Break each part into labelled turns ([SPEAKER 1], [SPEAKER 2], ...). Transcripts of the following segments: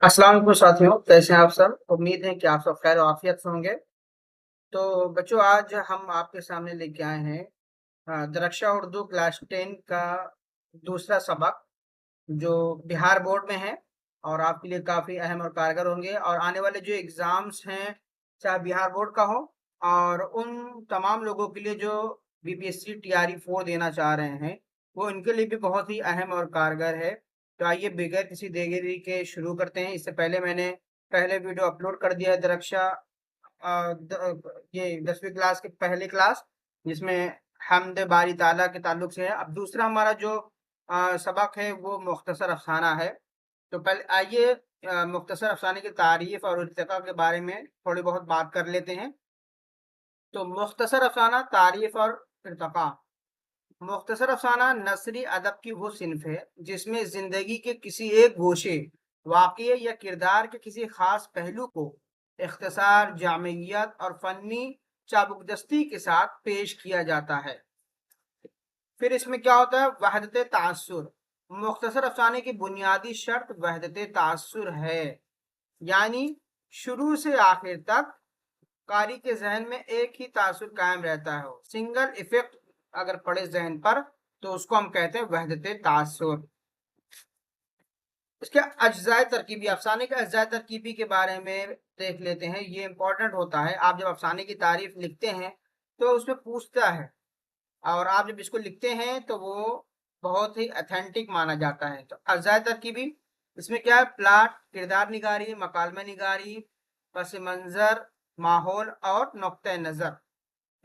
[SPEAKER 1] अस्सलाम वालेकुम साथियों, कैसे हैं आप सब? उम्मीद है कि आप सब खैर आफियत से होंगे। तो बच्चों, आज हम आपके सामने लेके आए हैं दरक्षा उर्दू क्लास 10 का दूसरा सबक, जो बिहार बोर्ड में है और आपके लिए काफ़ी अहम और कारगर होंगे। और आने वाले जो एग्ज़ाम्स हैं, चाहे बिहार बोर्ड का हो और उन तमाम लोगों के लिए जो बीपीएससी टीआरई 4 देना चाह रहे हैं, वो इनके लिए भी बहुत ही अहम और कारगर है। तो आइए बगैर किसी देरी के शुरू करते हैं। इससे पहले मैंने पहले वीडियो अपलोड कर दिया है दरक्षा ये 10वीं क्लास के पहली क्लास, जिसमें हम्द बारी ताला के ताल्लुक से है। अब दूसरा हमारा जो सबक है वो मुख्तसर अफसाना है। तो पहले आइए मुख्तसर अफसाने की तारीफ और इर्तिका के बारे में थोड़ी बहुत बात कर लेते हैं। तो मुख्तसर अफसाना तारीफ और इर्तिका। मुख्तसर अफसाना नसरी अदब की वो सिन्फ है जिसमें जिंदगी के किसी एक गोशे, वाक़ये या किरदार के किसी खास पहलू को इख्तिसार, जामियत और फनी चाबुकदस्ती के साथ पेश किया जाता है। फिर इसमें क्या होता है? वहदत तासुर। मुख्तसर अफसाने की बुनियादी शर्त वहदत तासुर है, यानी शुरू से आखिर तक कारी के जहन में एक ही तासुर कायम रहता है। सिंगल इफेक्ट अगर पड़े जहन पर तो उसको हम कहते हैं वहदत तासुर। इसके अज्जाए तरकीबी, अफसाने के अज्जाए तरकीबी के बारे में देख लेते हैं। ये इंपॉर्टेंट होता है। आप जब अफसाने की तारीफ लिखते हैं तो उसमें पूछता है, और आप जब इसको लिखते हैं तो वो बहुत ही ऑथेंटिक माना जाता है। तो अज्जाए तरकीबी इसमें क्या है? प्लाट, किरदार निगारी, मकालमा निगारी, पस मंजर, माहौल और नुक्ते नज़र।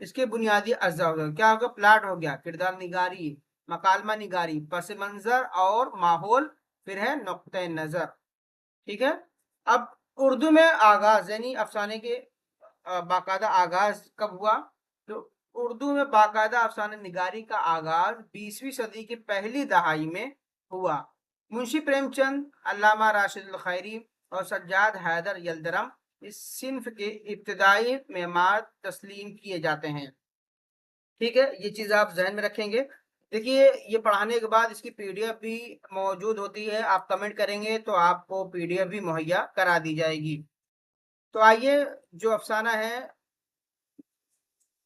[SPEAKER 1] इसके बुनियादी अज्जा हो गया। क्या होगा? प्लाट हो गया, किरदार निगारी, मकालमा निगारी, पस मंजर और माहौल, फिर है नुक्ते नज़र। ठीक है। अब उर्दू में आगाज यानी अफसाने के बाकायदा आगाज कब हुआ? तो उर्दू में बाकायदा अफसाने निगारी का आगाज 20वीं सदी की पहली दहाई में हुआ। मुंशी प्रेमचंद, अल्लामा राशिद अल खैरी और सज्जाद हैदर यल्दरम इस सिन्फ के इब्तदाई मेमार तस्लीम किए जाते हैं। ठीक है, ये चीज़ आप जहन में रखेंगे। देखिए, ये पढ़ाने के बाद इसकी पीडीएफ भी मौजूद होती है। आप कमेंट करेंगे तो आपको पीडीएफ भी मुहैया करा दी जाएगी। तो आइए, जो अफसाना है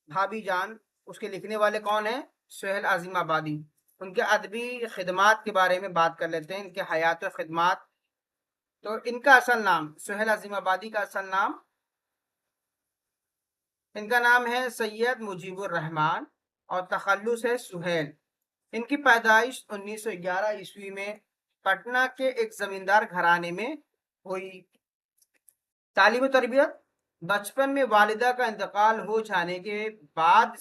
[SPEAKER 1] भाभी जान, उसके लिखने वाले कौन है? सुहेल आजिम आबादी। उनके अदबी खिदमात के बारे में बात कर लेते हैं, इनके हयात और खिदमात। तो इनका असल नाम, सुहेल आजिम आबादी का असल नाम, इनका नाम है सैयद मुजीबुर रहमान और तखल्लुस है सुहेल। इनकी पैदाइश 1911 ईस्वी में पटना के एक जमींदार घराने में हुई। तालीम तरबियत, बचपन में वालिदा का इंतकाल हो जाने के बाद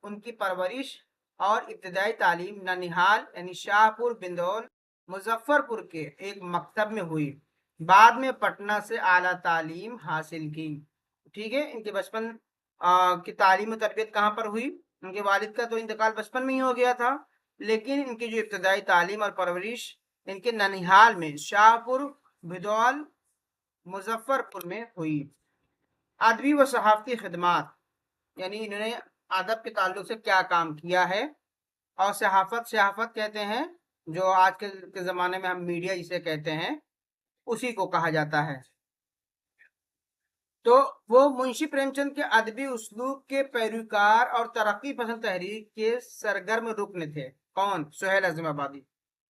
[SPEAKER 1] उनकी परवरिश और इब्तदाई तालीम ननिहाल यानी शाहपुर, बिंदौल, मुजफ्फरपुर के एक मकतब में हुई। बाद में पटना से आला तालीम हासिल की। ठीक है, इनके बचपन की तालीम तरबियत कहाँ पर हुई? उनके वालिद का तो इंतकाल बचपन में ही हो गया था, लेकिन इनकी जो इब्तदाई तालीम और परवरिश इनके ननिहाल में शाहपुर, बिदौल, मुजफ्फरपुर में हुई। अदबी व सहाफ़ती खिदमात, यानी इन्होंने अदब के ताल्लुक से क्या काम किया है। और सहाफ़त, सहाफ़त कहते हैं जो आजकल के ज़माने में हम मीडिया जिसे कहते हैं, उसी को कहा जाता है। तो वो मुंशी प्रेमचंद के अदबी उस्लूब के पैरोकार और तरक्की पसंद तहरीक के सरगर्म रुकन थे। कौन? सुहेल आजिम आबादी।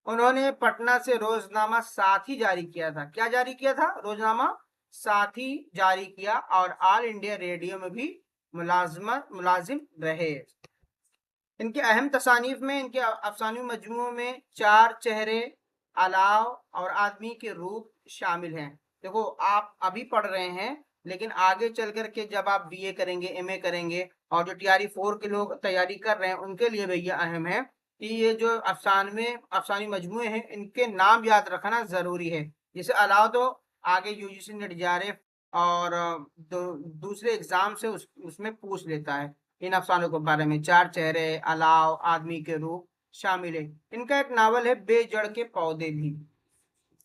[SPEAKER 1] उन्होंने पटना से रोजनामा साथी जारी किया था। क्या जारी किया था? रोजनामा साथी जारी किया, और ऑल इंडिया रेडियो में भी मुलाजिम रहे। इनके अहम तसानीफ में, इनके अफसानी मजमूओं में चार चेहरे, अलाव और आदमी के रूप शामिल हैं। देखो, आप अभी पढ़ रहे हैं, लेकिन आगे चल कर के जब आप बीए करेंगे, एमए करेंगे, और जो टीआरई 4 के लोग तैयारी कर रहे हैं, उनके लिए भैया अहम है कि ये जो अफसानी मजमूए हैं, इनके नाम याद रखना ज़रूरी है। जैसे अलाव तो आगे यूजीसी नेट जेआरएफ और दूसरे एग्ज़ाम से उसमें पूछ लेता है। इन अफसानों के बारे में चार चेहरे, अलाव, आदमी के रूप शामिल है। इनका एक नावल है बेजड़ के पौधे भी।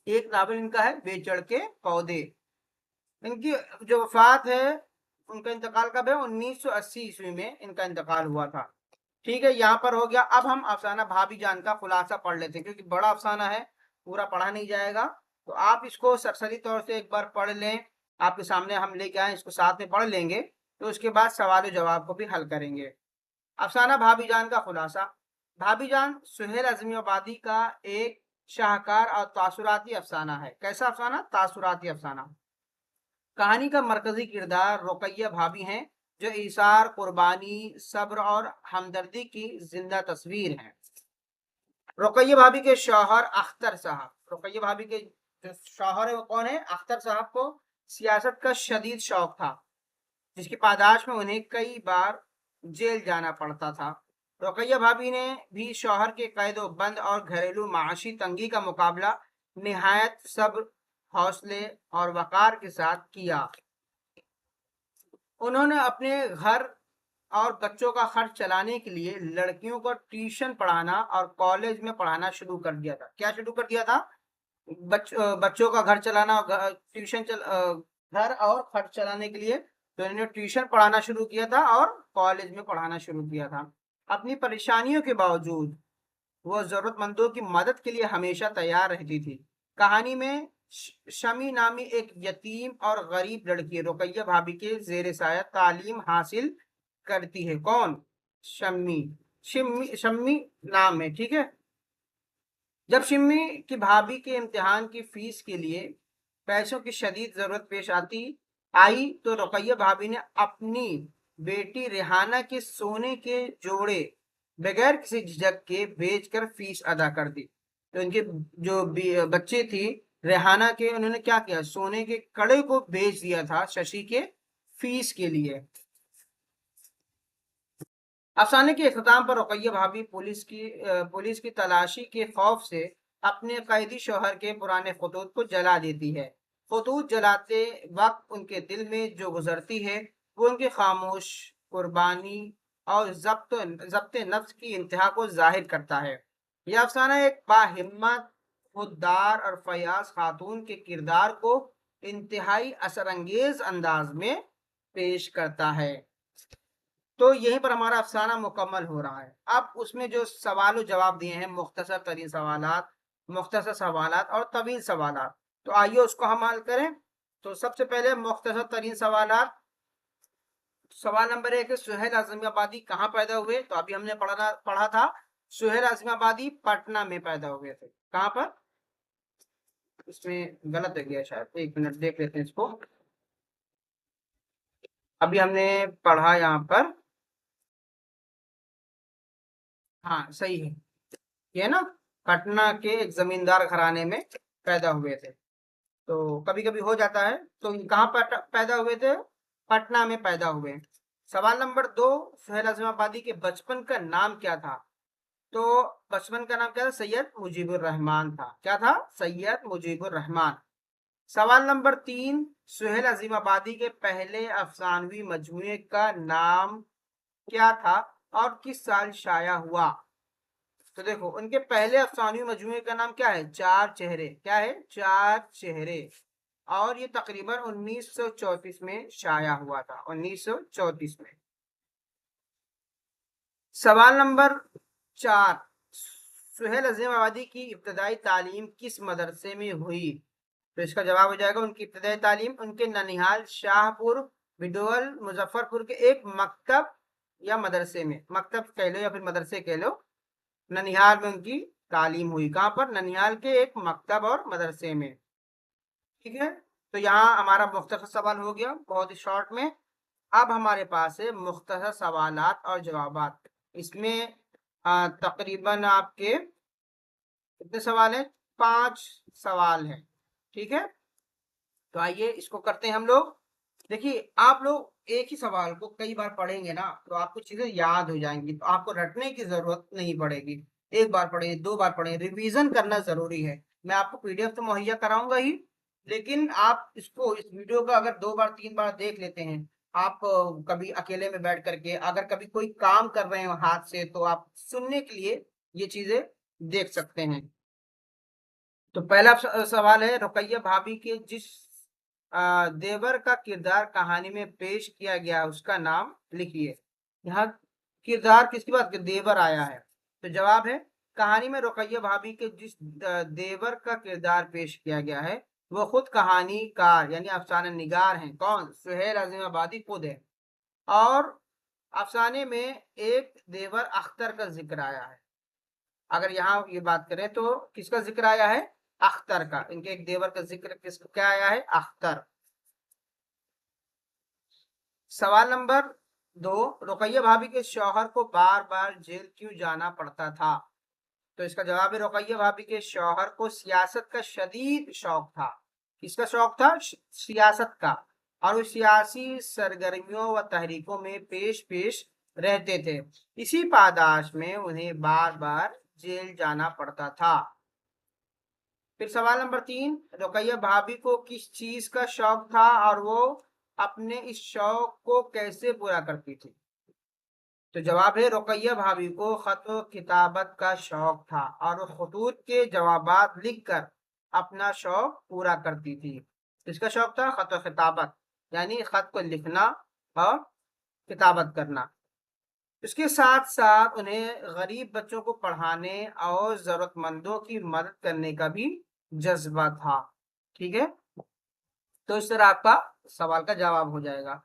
[SPEAKER 1] एक नावल इनका है बेजड़ के पौधे। इनकी जो वफात है, उनका इंतकाल कब है? 1980 ईस्वी में इनका इंतकाल हुआ था। ठीक है, यहाँ पर हो गया। अब हम अफसाना भाभी जान का खुलासा पढ़ लेते हैं, क्योंकि बड़ा अफसाना है, पूरा पढ़ा नहीं जाएगा। تو آپ اس کو سرسری طور سے ایک بار پڑھ لیں، آپ کے سامنے ہم لے کے آئیں، اس کو ساتھ میں پڑھ لیں گے، تو اس کے بعد سوال و جواب کو بھی حل کریں گے۔ افسانہ بھابی جان کا خلاصہ۔ بھابی جان سہیل اعظمی آبادی کا ایک شاہکار اور تاثراتی افسانہ ہے۔ کیسا افسانہ؟ تاثراتی افسانہ۔ کہانی کا مرکزی کردار رقیہ بھابی ہیں، جو ایثار، قربانی، صبر اور ہمدردی کی زندہ تصویر ہیں۔ رقیہ بھابی کے شوہر اختر صاحب، رقیہ بھابی کے جو شوہر ہے وہ کون ہے؟ اختر صاحب کو سیاست کا شدید شوق تھا، جس کی پاداش میں انہیں کئی بار جیل جانا پڑتا تھا۔ رقیہ بھابی نے بھی شوہر کے قید و بند اور گھریلو معاشی تنگی کا مقابلہ نہایت صبر، حوصلے اور وقار کے ساتھ کیا۔ انہوں نے اپنے گھر اور بچوں کا خرچ چلانے کے لیے لڑکیوں کو ٹیوشن پڑھانا اور کالج میں پڑھانا شروع کر دیا تھا۔ کیا شروع کر دیا تھا؟ بچوں کا گھر چلانا، گھر اور خرچ چلانے کے لیے تو انہوں نے ٹیوشن پڑھانا شروع کیا تھا اور کالج میں پڑھانا شروع کیا تھا۔ اپنی پریشانیوں کے باوجود وہ ضرورت مندوں کی مدد کے لیے ہمیشہ تیار رہتی تھی۔ کہانی میں شمی نامی ایک یتیم اور غریب لڑکی رقیہ بھابی کے زیر سایہ تعلیم حاصل کرتی ہے۔ کون؟ شمی۔ شمی نام ہے، ٹھیک ہے۔ جب شمی کی بھابی کے امتحان کی فیس کے لیے پیسوں کی شدید ضرورت پیش آئی تو رقیہ بھابی نے اپنی بیٹی ریحانہ کے سونے کے جوڑے بغیر کسی جھجک کے بیچ کر فیس ادا کر دی۔ تو ان کے جو بچے تھی ریحانہ کے، انہوں نے کیا کیا؟ سونے کے کڑے کو بیچ دیا تھا ششی کے فیس کے لیے۔ افسانے کے اختتام پر رقیہ بھابی پولیس کی تلاشی کے خوف سے اپنے قیدی شوہر کے پرانے خطوط کو جلا دیتی ہے۔ خطوط جلاتے وقت ان کے دل میں جو گزرتی ہے وہ ان کی خاموش قربانی اور ضبط نفس کی انتہا کو ظاہر کرتا ہے۔ یہ افسانہ ایک باہمت، خوددار اور فیاض خاتون کے کردار کو انتہائی اثر انگیز انداز میں پیش کرتا ہے۔ تو یہیں پر ہمارا افسانہ مکمل ہو رہا ہے۔ اب اس میں جو سوال و جواب دیے ہیں، مختصر ترین سوالات، مختصر سوالات اور طویل سوالات، تو آئیے اس کو ہم حل کریں۔ تو سب سے پہلے مختصر ترین سوالات۔ سوال نمبر 1 ہے، سہیل اعظمی آبادی کہاں پیدا ہوئے؟ تو ابھی ہم نے پڑھا تھا سہیل اعظمی آبادی پٹنہ میں پیدا ہوئے تھے۔ کہاں پر؟ اس میں غلط ہو گیا شاید، ایک منٹ دیکھ لیتے ہیں اس کو۔ ابھی ہم نے پڑھا یہاں پر، ہاں صحیح ہے، یہ نا پٹنہ کے ایک زمیندار گھرانے میں پیدا ہوئے تھے۔ تو کبھی کبھی ہو جاتا ہے۔ تو کہاں پیدا ہوئے تھے؟ پٹنہ میں پیدا ہوئے۔ سوال نمبر 2، سہیل اعظمی آبادی کے بچپن کا نام کیا تھا؟ تو بچپن کا نام کیا تھا؟ سید مجیب الرحمان تھا۔ کیا تھا؟ سید مجیب الرحمان۔ سوال نمبر 3، سہیل اعظمی آبادی کے پہلے افسانوی مجموعے کا نام کیا تھا اور کس سال شائع ہوا؟ تو دیکھو ان کے پہلے افسانوی مجموعے کا نام کیا ہے؟ چار چہرے۔ کیا ہے؟ چار چہرے، اور یہ تقریباً 1934 میں شائع ہوا تھا، 1934 میں۔ سوال نمبر 4، سہیل اعظمی آبادی کی ابتدائی تعلیم کس مدرسے میں ہوئی؟ تو اس کا جواب ہو جائے گا، ان کی ابتدائی تعلیم ان کے ننیحال شاہ پور بدول مظفر پور کے ایک مکتب یا مدرسے میں، مکتب کہہ لو یا پھر مدرسے کہہ لو، ننیحال میں ان کی تعلیم ہوئی۔ کہاں پر؟ ننیحال کے ایک مکتب اور مدرسے میں، ٹھیک ہے۔ تو یہاں ہمارا مختصر سوال ہو گیا، بہت ہی شارٹ میں۔ اب ہمارے پاس ہے مختصر سوالات اور جوابات۔ اس میں تقریباً آپ کے کتنے سوال ہیں؟ 5 سوال ہیں، ٹھیک ہے۔ تو آئیے اس کو کرتے ہیں ہم لوگ۔ دیکھیے آپ لوگ ایک ہی سوال کو کئی بار پڑھیں گے نا تو آپ کو چیزیں یاد ہو جائیں گی، تو آپ کو رٹنے کی ضرورت نہیں پڑے گی۔ ایک بار پڑھیں، 2 بار پڑھیں، ریویژن کرنا ضروری ہے۔ میں آپ کو PDF تو مہیا کراؤں گا ہی، لیکن آپ اس ویڈیو کو اگر 2 بار 3 بار دیکھ لیتے ہیں، آپ کبھی اکیلے میں بیٹھ کر کے، اگر کبھی کوئی کام کر رہے ہیں ہاتھ سے، تو آپ سننے کے لیے یہ چیزیں دیکھ سکتے ہیں۔ تو پہلا سوال ہے، رقیہ بھابی کے جس دیور کا کردار کہانی میں پیش کیا گیا اس کا نام لکھیے۔ یہاں کردار کس کی بات؟ دیور آیا ہے، تو جواب ہے कहानी में रुकैया भाभी के जिस देवर का किरदार पेश किया गया है वो खुद कहानीकार यानी अफसाना निगार हैं। कौन? सुहेल अजीमाबादी खुद है। और अफसाने में एक देवर अख्तर का जिक्र आया है। अगर यहाँ ये बात करें तो किसका जिक्र आया है? अख्तर का। इनके एक देवर का जिक्र किसका क्या आया है? अख्तर। सवाल नंबर 2, रुकैया भाभी के शौहर को बार बार जेल क्यों जाना पड़ता था? तो इसका जवाब है रुकैया भाभी के शौहर को सियासत का शदीद शौक था। किसका शौक था? सियासत का। और वो सियासी सरगर्मियों व तहरीकों में पेश पेश रहते थे। इसी पादाश में उन्हें बार बार जेल जाना पड़ता था। फिर सवाल नंबर 3, रुकैया भाभी को किस चीज का शौक था और वो अपने इस शौक को कैसे पूरा करती थी? तो जवाब है रुकैया भाभी को खत व किताबत का शौक था और वो खतूत के जवाबात लिखकर अपना शौक पूरा करती थी। किसका शौक था? खत व किताबत, यानी खत को लिखना और किताबत करना। इसके साथ साथ उन्हें गरीब बच्चों को पढ़ाने और जरूरतमंदों की मदद करने का भी जज्बा था। ठीक है, तो इस तरह आपका सवाल का जवाब हो जाएगा।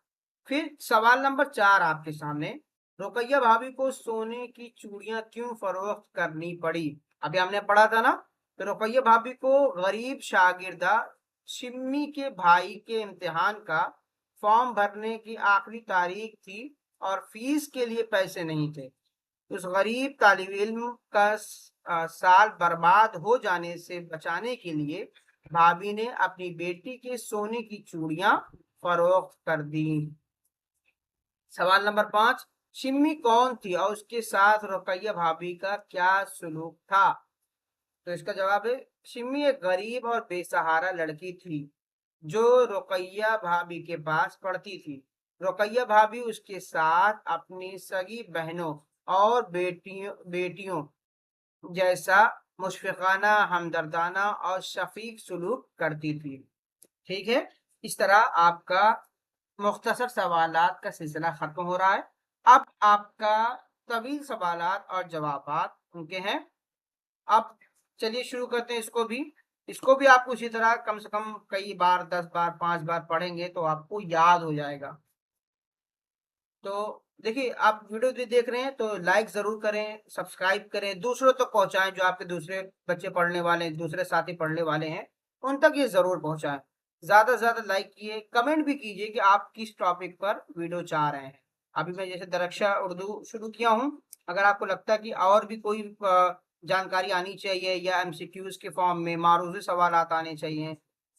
[SPEAKER 1] फिर सवाल नंबर 4 आपके सामने, रुकैया भाभी को सोने की चूड़ियां क्यों फरोख्त करनी पड़ी? अभी हमने पढ़ा था ना, तो रुकैया भाभी को गरीब शागिर्दा शिम्मी के भाई के इम्तिहान का फॉर्म भरने की आखिरी तारीख थी और फीस के लिए पैसे नहीं थे। उस गरीब तालिब इल्म का साल बर्बाद हो जाने से बचाने के लिए भाभी ने अपनी बेटी के सोने की चूड़ियां फरोख्त कर दी। सवाल नंबर 5, शिम्मी कौन थी और उसके साथ रुकैया भाभी का क्या सलूक था? तो इसका जवाब है शिम्मी एक गरीब और बेसहारा लड़की थी जो रुकैया भाभी के पास पढ़ती थी। रुकैया भाभी उसके साथ अपनी सगी बहनों और बेटियों जैसा मुशफिकाना, हमदर्दाना और शफीक सलूक करती थी। ठीक है, इस तरह आपका मुख्तसर सवालात का सिलसिला खत्म हो रहा है। अब आपका तवील सवालात और जवाबात उनके हैं। अब चलिए शुरू करते हैं इसको भी आपको इसी तरह कम से कम कई बार 10 बार 5 बार पढ़ेंगे तो आपको याद हो जाएगा। तो देखिए, आप वीडियो देख रहे हैं तो लाइक जरूर करें, सब्सक्राइब करें, दूसरों तक पहुंचाएं। जो आपके दूसरे बच्चे पढ़ने वाले हैं, दूसरे साथी पढ़ने वाले हैं, उन तक ये जरूर पहुंचाएं। ज्यादा से ज्यादा लाइक किए, कमेंट भी कीजिए कि आप किस टॉपिक पर वीडियो चाह रहे हैं। अभी मैं जैसे दरक्षा उर्दू शुरू किया हूँ, अगर आपको लगता है कि और भी कोई जानकारी आनी चाहिए या एमसीक्यूज के फॉर्म में मारूजी सवाल आने चाहिए,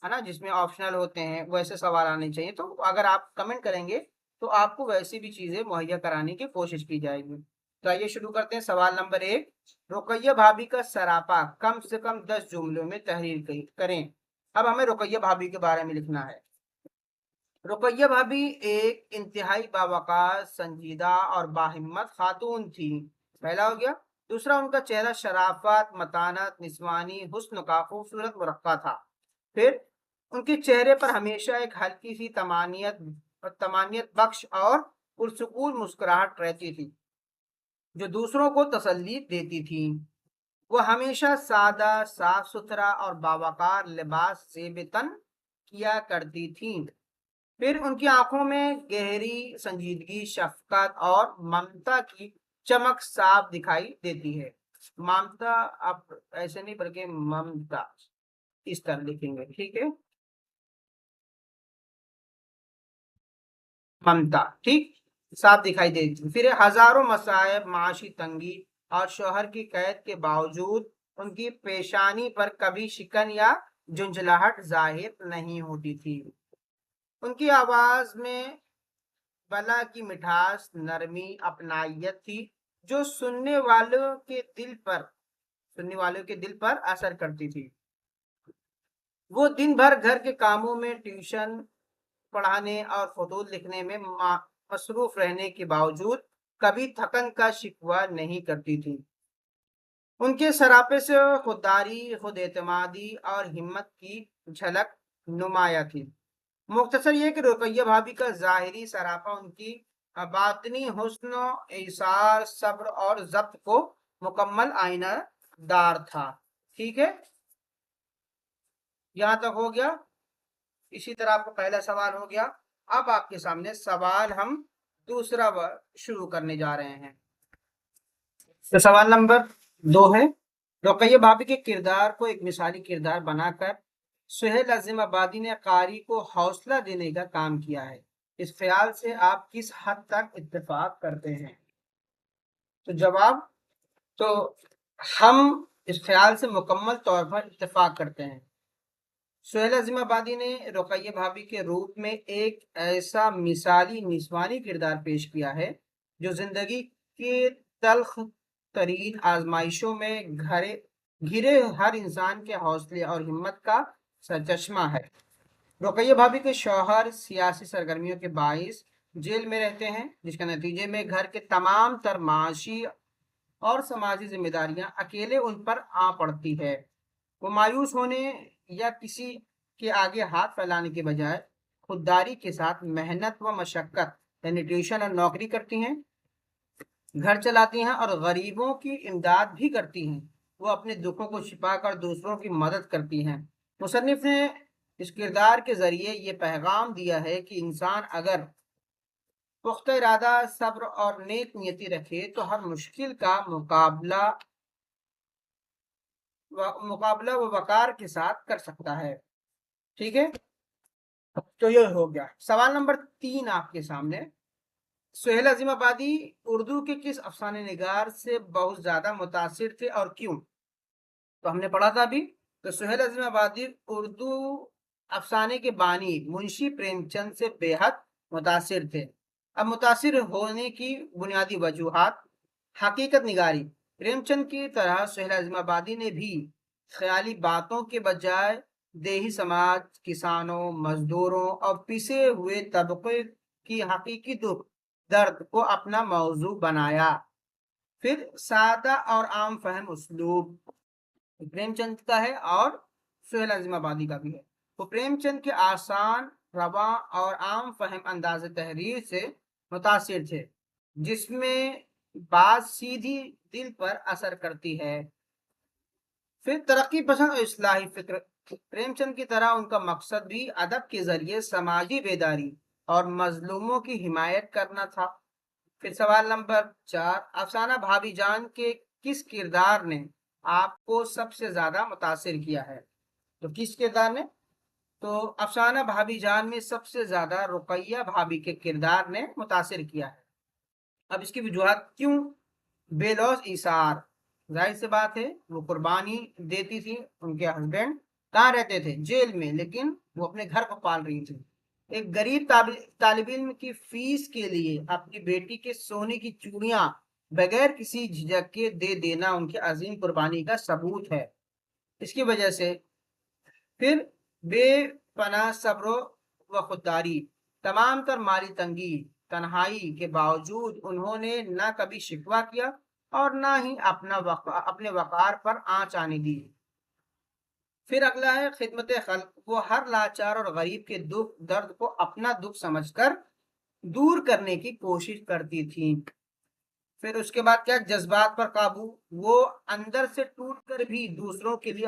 [SPEAKER 1] है ना, जिसमें ऑप्शनल होते हैं, वैसे सवाल आने चाहिए, तो अगर आप कमेंट करेंगे तो आपको वैसी भी चीजें मुहैया कराने की कोशिश की जाएगी। तो आइए शुरू करते हैं। सवाल नंबर 1, रुकैया भाभी का सरापा कम से कम 10 जुमलों में तहरीर करें। अब हमें रुकैया भाभी के बारे में लिखना है। रुकैया भाभी एक इंतहाई बावकार, संजीदा और बाहिम्मत खातून थी। पहला हो गया। दूसरा, उनका चेहरा शराफत, मतानत, निस्वानी हुस्न का खूबसूरत मुरक्का था। फिर उनके चेहरे पर हमेशा एक हल्की सी तमानियत बख्श और पुरसुकून मुस्कुराहट रहती थी जो दूसरों को तसल्ली देती थी। वो हमेशा सादा, साफ सुथरा और बावकार लिबास से बेतन किया करती थी। फिर उनकी आंखों में गहरी संजीदगी, शफकत और ममता की चमक साफ दिखाई देती है। ममता, आप ऐसे नहीं बल्कि ममता इस तरह लिखेंगे। ठीक है, ममता, ठीक, साफ दिखाई देती। फिर हजारों मसायब, माशी तंगी और शोहर की कैद के बावजूद उनकी पेशानी पर कभी शिकन या झुंझलाहट जाहिर नहीं होती थी। उनकी आवाज में बला की मिठास, नरमी, अपनायत थी जो सुनने वालों के दिल पर असर करती थी। वो दिन भर घर के कामों में, ट्यूशन पढ़ाने और खतूत लिखने में मसरूफ रहने के बावजूद कभी थकन का शिकवा नहीं करती थी। उनके सरापे से खुददारी, खुद एतमादी और हिम्मत की झलक नुमाया थी। मुख्तसर ये कि रुकैया भाभी का ज़ाहिरी सरापा उनकी बातनी हुस्न, इसार, सब्र और ज़ब्त को मुकम्मल आईना दार था। ठीक है, यहां तक हो गया। इसी तरह आपको पहला सवाल हो गया। अब आपके सामने सवाल हम दूसरा शुरू करने जा रहे हैं। तो सवाल नंबर 2 है, रुकैया भाभी के किरदार को एक मिसाली किरदार बनाकर सुहेल अजीम आबादी ने कारी को हौसला देने का काम किया है। इस ख्याल से आप किस हद तक इत्तेफाक करते हैं? तो जवाब, तो हम इस ख्याल से मुकम्मल तौर पर इत्तेफाक करते हैं। सुहेल अजीम आबादी ने रुकैया भाभी के रूप में एक ऐसा मिसाली निस्वानी किरदार पेश किया है जो जिंदगी के तल्ख तरीन आजमाइशों में घिरे हर इंसान के हौसले और हिम्मत का सरचश्मा है। रुकैया भाभी के शौहर सियासी सरगर्मियों के बाइस जेल में रहते हैं, जिसके नतीजे में घर के तमाम तर माशी और समाजी जिम्मेदारियां अकेले उन पर आ पड़ती है। वो मायूस होने या किसी के आगे हाथ फैलाने के बजाय खुददारी के साथ मेहनत व मशक्कत यानी ट्यूशन और नौकरी करती हैं, घर चलाती हैं और गरीबों की इमदाद भी करती हैं। वो अपने दुखों को छिपाकर दूसरों की मदद करती हैं। मुसन्निफ ने इस किरदार के जरिए ये पैगाम दिया है कि इंसान अगर पुख्ता इरादा, सब्र और नेक नियति रखे तो हर मुश्किल का मुकाबला व वकार के साथ कर सकता है। ठीक है, तो ये हो गया। सवाल नंबर 3 आपके सामने, सुहेल अजीम आबादी उर्दू के किस अफसाने निगार से बहुत ज्यादा मुतासिर थे और क्यों? तो हमने पढ़ा था अभी। तो सुहेल अजीम आबादी उर्दू अफसाने के बानी मुंशी प्रेमचंद से बेहद मुतासिर थे। अब मुतासिर होने की बुनियादी वजूहात, हकीकत निगारी। प्रेमचंद की तरह सुहेल अजीम आबादी ने भी ख्याली बातों के बजाय देही समाज, किसानों, मजदूरों और पिसे हुए तबके की हकीकी दुख दर्द को अपना मौजू बनाया। फिर सादा और आम फहम उस्लूब प्रेमचंद का है और सुहेल अजीम आबादी का भी है। वो प्रेमचंद के आसान, रवा और आम फहम अंदाज तहरीर से मुतासिर थे, जिसमें बात सीधी दिल पर असर करती है। फिर तरक्की पसंद और इस्लाही फिक्र, प्रेमचंद की तरह उनका मकसद भी अदब के जरिए समाजी बेदारी और मजलूमों की हिमायत करना था। फिर सवाल नंबर 4, अफसाना भाभी जान के किस किरदार ने आपको सबसे ज्यादा मुतासिर किया है? तो किस किरदार ने? तो अफसाना भाभी जान में सबसे ज्यादा रुकैया भाभी के किरदार ने मुतासिर किया है। अब इसकी वजूहत क्यों? बेलौस ईसार, जाहिर सी बात है वो कुर्बानी देती थी। उनके हस्बैंड कहाँ रहते थे? जेल में, लेकिन वो अपने घर को पाल रही थी। एक गरीब तालिब इल्म की फीस के लिए अपनी बेटी के सोने की चूड़ियां बगैर किसी झिझक के दे देना उनकी अजीम कुर्बानी का सबूत है। इसकी वजह से फिर बेपनाह सब्र व खुददारी, तमाम तर माली तंगी, तन्हाई के बावजूद उन्होंने न कभी शिकवा किया और न ही अपने वकार पर आंच आने दी। फिर अगला है खिदमत खल्क, वो हर लाचार और गरीब के दुख दर्द को अपना दुख समझकर दूर करने की कोशिश करती थी। फिर उसके बाद क्या? जज्बात पर काबू, वो अंदर से टूटकर भी दूसरों के लिए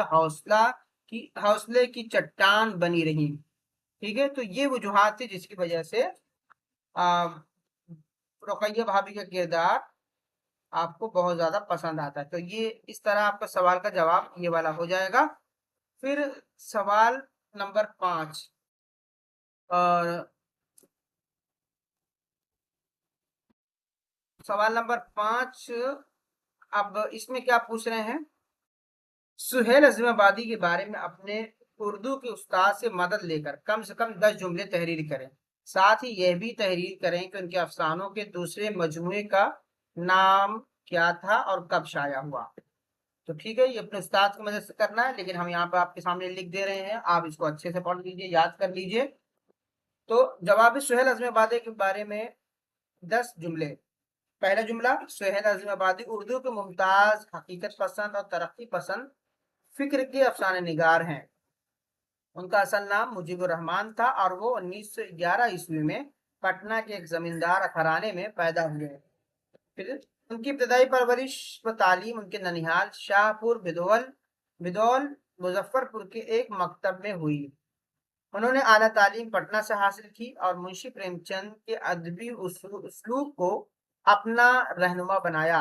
[SPEAKER 1] हौसले की चट्टान बनी रही। ठीक है, तो ये वजूहात थी जिसकी वजह से रुकैया भाभी का किरदार आपको बहुत ज्यादा पसंद आता है। तो ये इस तरह आपका सवाल का जवाब ये वाला हो जाएगा। फिर सवाल नंबर 5, और सवाल नंबर 5, अब इसमें क्या पूछ रहे हैं? सुहेल अजीम आबादी के बारे में अपने उर्दू के उस्ताद से मदद लेकर कम से कम 10 जुमले तहरीर करें। साथ ही यह भी तहरीर करें कि उनके अफसानों के दूसरे मजमूए का नाम क्या था और कब शाया हुआ। तो ठीक है, ये अपने उस्ताद की मदद से करना है, लेकिन हम यहाँ पर आपके सामने लिख दे रहे हैं, आप इसको अच्छे से पढ़ लीजिए, याद कर लीजिए। तो जवाब सुहेल अजीम आबादी के बारे में 10 जुमले। पहला जुमला, सुहेल अजीम आबादी उर्दू के मुमताज, हकीकत पसंद और तरक्की पसंद फिक्र के अफसाने निगार हैं। उनका असल नाम मुजीबुर रहमान था और वो 1911 ईस्वी में पटना के एक जमींदार घराने में पैदा हुए। फिर उनकी इब्तदाई परवरिश व तालीम उनके ननिहाल शाहपुर बिदौल मुजफ्फरपुर के एक मकतब में हुई। उन्होंने आला तालीम पटना से हासिल की और मुंशी प्रेमचंद के अदबी उसलूब को अपना रहनुमा बनाया।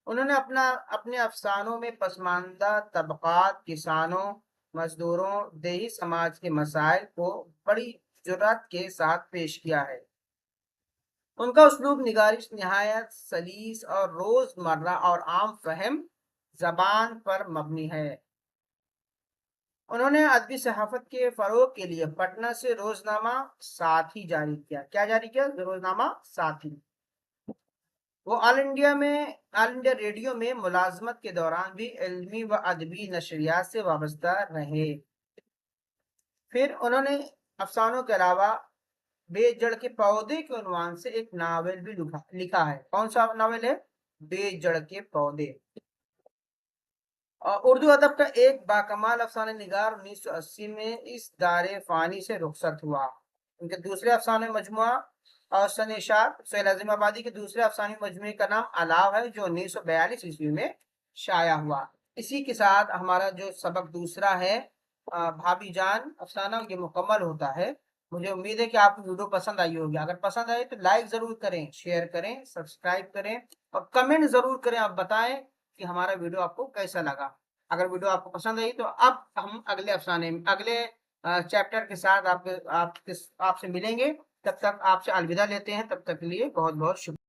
[SPEAKER 1] उन्होंने अपने अफसानों में पसमानदा तबकात, किसानों, मजदूरों, देही समाज के मसाइल को बड़ी जुर्रत के साथ पेश किया है। उनका उसलूब निगारिश निहायत सलीस और रोजमर्रा और आम फहम जबान पर मबनी है। उन्होंने अदबी सहाफत के फरोग के लिए पटना से रोजनामा साथी जारी किया। क्या जारी किया? रोजनामा साथी। वो ऑल इंडिया रेडियो में मुलाजमत के दौरान भी इल्मी व अदबी नशरियात से वाबस्ता रहे। फिर उन्होंने अफसानों के अलावा बेजड़ के पौधे के उन्वान से एक नावल भी लिखा है। कौन सा नावल है? बेजड़ के पौधे। और उर्दू अदब का एक बाकमाल अफसाने निगार 1980 में इस दारे फानी से रुखसत हुआ। उनके दूसरे अफसाने मजमुआ और सनेशार सोहेल आज़म आबादी के दूसरे अफसानी मजमूए का नाम अलाव है, जो 1942 ईस्वी में शाया हुआ। इसी के साथ हमारा जो सबक दूसरा है भाभी जान अफसाना, ये मुकम्मल होता है। मुझे उम्मीद है कि आपको वीडियो पसंद आई होगी। अगर पसंद आए तो लाइक जरूर करें, शेयर करें, सब्सक्राइब करें और कमेंट जरूर करें। आप बताएं कि हमारा वीडियो आपको कैसा लगा। अगर वीडियो आपको पसंद आई तो अब हम अगले चैप्टर के साथ आपसे मिलेंगे। तब तक आपसे अलविदा लेते हैं। तब तक के लिए बहुत बहुत शुक्रिया।